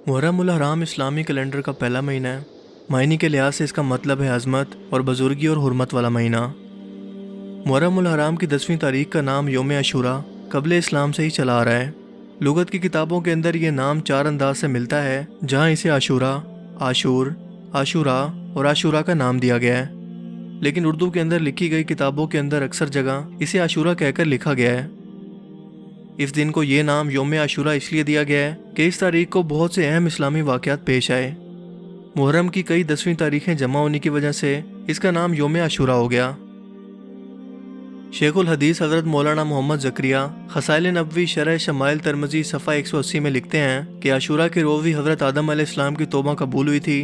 محرم الحرام اسلامی کیلنڈر کا پہلا مہینہ ہے۔ معنی کے لحاظ سے اس کا مطلب ہے عظمت اور بزرگی اور حرمت والا مہینہ۔ محرم الحرام کی 10ویں تاریخ کا نام یوم عاشوراء قبل اسلام سے ہی چلا آ رہا ہے۔ لغت کی کتابوں کے اندر یہ نام 4 انداز سے ملتا ہے، جہاں اسے عاشوراء، عاشور، عاشوراء اور عاشوراء کا نام دیا گیا ہے، لیکن اردو کے اندر لکھی گئی کتابوں کے اندر اکثر جگہ اسے عاشوراء کہہ کر لکھا گیا ہے۔ اس دن کو یہ نام یوم عاشوراء اس لیے دیا گیا ہے کہ اس تاریخ کو بہت سے اہم اسلامی واقعات پیش آئے۔ محرم کی کئی 10ویں تاریخیں جمع ہونے کی وجہ سے اس کا نام یوم عاشوراء ہو گیا۔ شیخ الحدیث حضرت مولانا محمد زکریا خصائل نبوی شرح شمائل ترمذی صفحہ 180 میں لکھتے ہیں کہ عاشوراء کے روز ہی حضرت آدم علیہ السلام کی توبہ قبول ہوئی تھی۔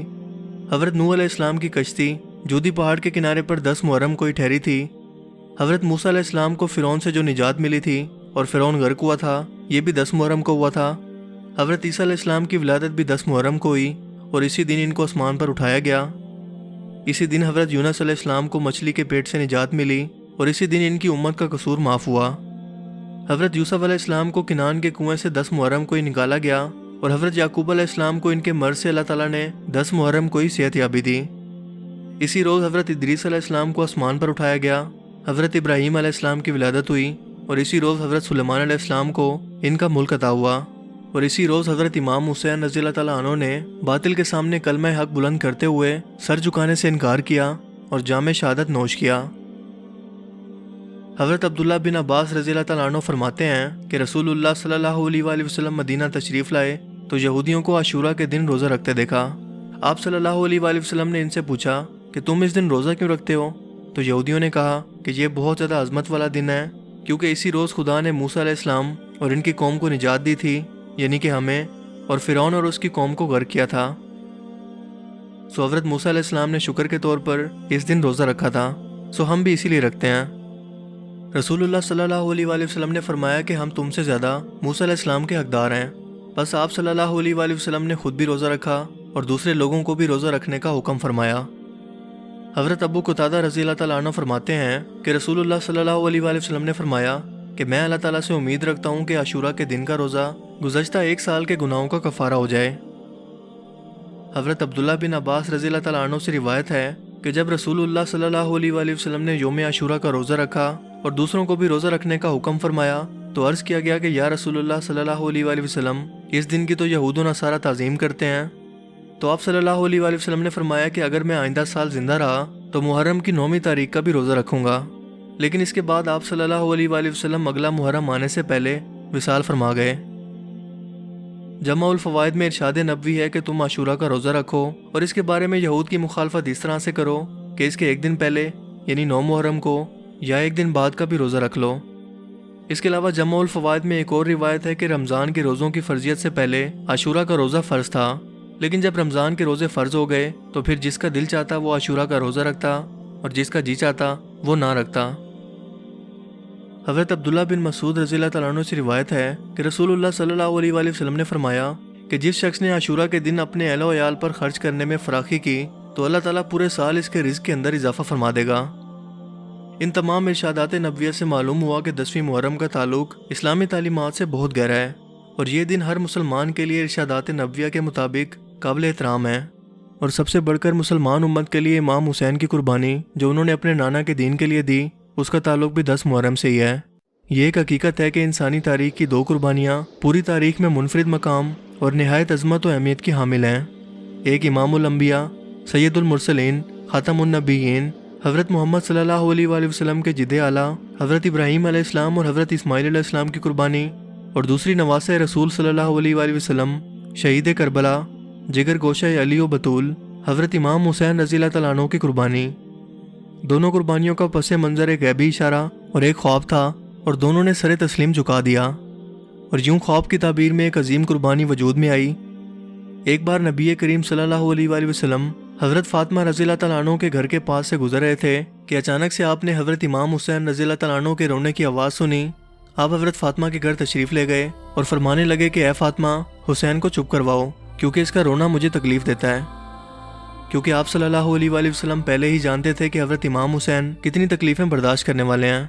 حضرت نوح علیہ السلام کی کشتی جودی پہاڑ کے کنارے پر 10 محرم کو ہی ٹھہری تھی۔ حضرت موسیٰ علیہ السلام کو فرعون سے جو نجات ملی تھی اور فرعون غرق ہوا تھا، یہ بھی 10 محرم کو ہوا تھا۔ حضرت عیسیٰ علیہ السلام کی ولادت بھی 10 محرم کو ہوئی اور اسی دن ان کو آسمان پر اٹھایا گیا۔ اسی دن حضرت یونس علیہ السلام کو مچھلی کے پیٹ سے نجات ملی اور اسی دن ان کی امت کا قصور معاف ہوا۔ حضرت یوسف علیہ السلام کو کنعان کے کنویں سے 10 محرم کو ہی نکالا گیا اور حضرت یعقوب علیہ السلام کو ان کے مرض سے اللہ تعالیٰ نے 10 محرم کو ہی صحت یابی دی۔ اسی روز حضرت ادریس علیہ السلام کو آسمان پر اٹھایا گیا۔ حضرت ابراہیم علیہ السلام کی ولادت ہوئی اور اسی روز حضرت سلیمان علیہ السلام کو ان کا ملک عطا ہوا، اور اسی روز حضرت امام حسین رضی اللہ تعالیٰ عنہ نے باطل کے سامنے کلمہ حق بلند کرتے ہوئے سر جھکانے سے انکار کیا اور جام شہادت نوش کیا۔ حضرت عبداللہ بن عباس رضی اللہ تعالیٰ عنہ فرماتے ہیں کہ رسول اللہ صلی اللہ علیہ وآلہ وسلم مدینہ تشریف لائے تو یہودیوں کو عاشوراء کے دن روزہ رکھتے دیکھا۔ آپ صلی اللہ علیہ وآلہ وسلم نے ان سے پوچھا کہ تم اس دن روزہ کیوں رکھتے ہو؟ تو یہودیوں نے کہا کہ یہ بہت زیادہ عظمت والا دن ہے، کیونکہ اسی روز خدا نے موسیٰ علیہ السلام اور ان کی قوم کو نجات دی تھی، یعنی کہ ہمیں، اور فرعون اور اس کی قوم کو غرق کیا تھا۔ سو حضرت موسیٰ علیہ السلام نے شکر کے طور پر اس دن روزہ رکھا تھا، سو ہم بھی اسی لیے رکھتے ہیں۔ رسول اللہ صلی اللہ علیہ وآلہ وسلم نے فرمایا کہ ہم تم سے زیادہ موسیٰ علیہ السلام کے حقدار ہیں، بس آپ صلی اللہ علیہ وآلہ وسلم نے خود بھی روزہ رکھا اور دوسرے لوگوں کو بھی روزہ رکھنے کا حکم فرمایا۔ حضرت ابو قتادہ رضی اللہ تعالیٰ عنہ فرماتے ہیں کہ رسول اللہ صلی اللہ علیہ وآلہ وسلم نے فرمایا کہ میں اللہ تعالیٰ سے امید رکھتا ہوں کہ عاشوراء کے دن کا روزہ گزشتہ 1 سال کے گناہوں کا کفارہ ہو جائے۔ حضرت عبداللہ بن عباس رضی اللہ تعالیٰ عنہ سے روایت ہے کہ جب رسول اللہ صلی اللہ علیہ وآلہ وسلم نے یوم عاشوراء کا روزہ رکھا اور دوسروں کو بھی روزہ رکھنے کا حکم فرمایا تو عرض کیا گیا کہ یا رسول اللہ صلی اللہ علیہ وآلہ وسلم، اس دن کی تو یہود و نصارہ تعظیم کرتے ہیں۔ تو آپ صلی اللہ علیہ وآلہ وسلم نے فرمایا کہ اگر میں آئندہ سال زندہ رہا تو محرم کی 9ویں تاریخ کا بھی روزہ رکھوں گا، لیکن اس کے بعد آپ صلی اللہ علیہ وآلہ وسلم اگلا محرم آنے سے پہلے وصال فرما گئے۔ جمع الفوائد میں ارشاد نبوی ہے کہ تم عاشوراء کا روزہ رکھو اور اس کے بارے میں یہود کی مخالفت اس طرح سے کرو کہ اس کے 1 دن پہلے یعنی 9 محرم کو یا 1 دن بعد کا بھی روزہ رکھ لو۔ اس کے علاوہ جمع الفوائد میں ایک اور روایت ہے کہ رمضان کے روزوں کی فرضیت سے پہلے عاشوراء کا روزہ فرض تھا، لیکن جب رمضان کے روزے فرض ہو گئے تو پھر جس کا دل چاہتا وہ عاشوراء کا روزہ رکھتا اور جس کا جی چاہتا وہ نہ رکھتا۔ حضرت عبداللہ بن مسعود رضی اللہ تعالیٰ عنہ سے روایت ہے کہ رسول اللہ صلی اللہ علیہ وآلہ وسلم نے فرمایا کہ جس شخص نے عاشوراء کے دن اپنے اہل و عیال پر خرچ کرنے میں فراخی کی تو اللہ تعالیٰ پورے سال اس کے رزق کے اندر اضافہ فرما دے گا۔ ان تمام ارشادات نبویہ سے معلوم ہوا کہ 10ویں محرم کا تعلق اسلامی تعلیمات سے بہت گہرا ہے اور یہ دن ہر مسلمان کے لیے ارشادات نبویہ کے مطابق قابل احترام ہے، اور سب سے بڑھ کر مسلمان امت کے لیے امام حسین کی قربانی جو انہوں نے اپنے نانا کے دین کے لیے دی، اس کا تعلق بھی 10 محرم سے ہی ہے۔ یہ ایک حقیقت ہے کہ انسانی تاریخ کی 2 قربانیاں پوری تاریخ میں منفرد مقام اور نہایت عظمت و اہمیت کی حامل ہیں۔ ایک امام الانبیاء، سید المرسلین، خاتم النبیین، حضرت محمد صلی اللہ علیہ وآلہ وسلم کے جد اعلیٰ حضرت ابراہیم علیہ السلام اور حضرت اسماعیل علیہ السلام کی قربانی، اور دوسری نواسہ رسول صلی اللہ علیہ وآلہ وسلم، شہید کربلا، جگر گوشہ علی و بطول، حضرت امام حسین رضی اللہ تعالیٰ عنہ کی قربانی۔ دونوں قربانیوں کا پس منظر ایک غیبی اشارہ اور ایک خواب تھا، اور دونوں نے سر تسلیم جھکا دیا، اور یوں خواب کی تعبیر میں ایک عظیم قربانی وجود میں آئی۔ ایک بار نبی کریم صلی اللہ علیہ وآلہ وسلم حضرت فاطمہ رضی اللہ تعالیٰ عنہ کے گھر کے پاس سے گزر رہے تھے کہ اچانک سے آپ نے حضرت امام حسین رضی اللہ تعالیٰ عنہ کے رونے کی آواز سنی۔ آپ حضرت فاطمہ کے گھر تشریف لے گئے اور فرمانے لگے کہ اے فاطمہ، حسین کو چپ کرواؤ کیونکہ اس کا رونا مجھے تکلیف دیتا ہے، کیونکہ آپ صلی اللہ علیہ وآلہ وسلم پہلے ہی جانتے تھے کہ حضرت امام حسین کتنی تکلیفیں برداشت کرنے والے ہیں۔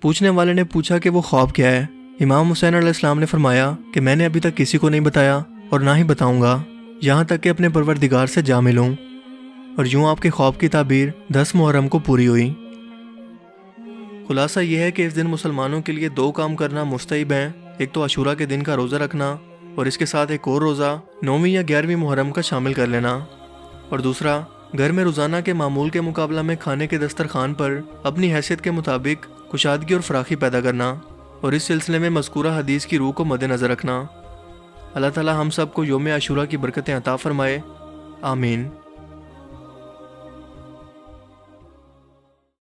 پوچھنے والے نے پوچھا کہ وہ خواب کیا ہے، امام حسین علیہ السلام نے فرمایا کہ میں نے ابھی تک کسی کو نہیں بتایا اور نہ ہی بتاؤں گا یہاں تک کہ اپنے پروردگار سے جا ملوں۔ اور یوں آپ کے خواب کی تعبیر 10 محرم کو پوری ہوئی۔ خلاصہ یہ ہے کہ اس دن مسلمانوں کے لیے 2 کام کرنا مستحب ہیں، ایک تو عاشورہ کے دن کا روزہ رکھنا اور اس کے ساتھ ایک اور روزہ 9ویں یا 11ویں محرم کا شامل کر لینا، اور دوسرا گھر میں روزانہ کے معمول کے مقابلہ میں کھانے کے دسترخوان پر اپنی حیثیت کے مطابق کشادگی اور فراخی پیدا کرنا، اور اس سلسلے میں مذکورہ حدیث کی روح کو مد نظر رکھنا۔ اللہ تعالی ہم سب کو یوم عاشورہ کی برکتیں عطا فرمائے، آمین۔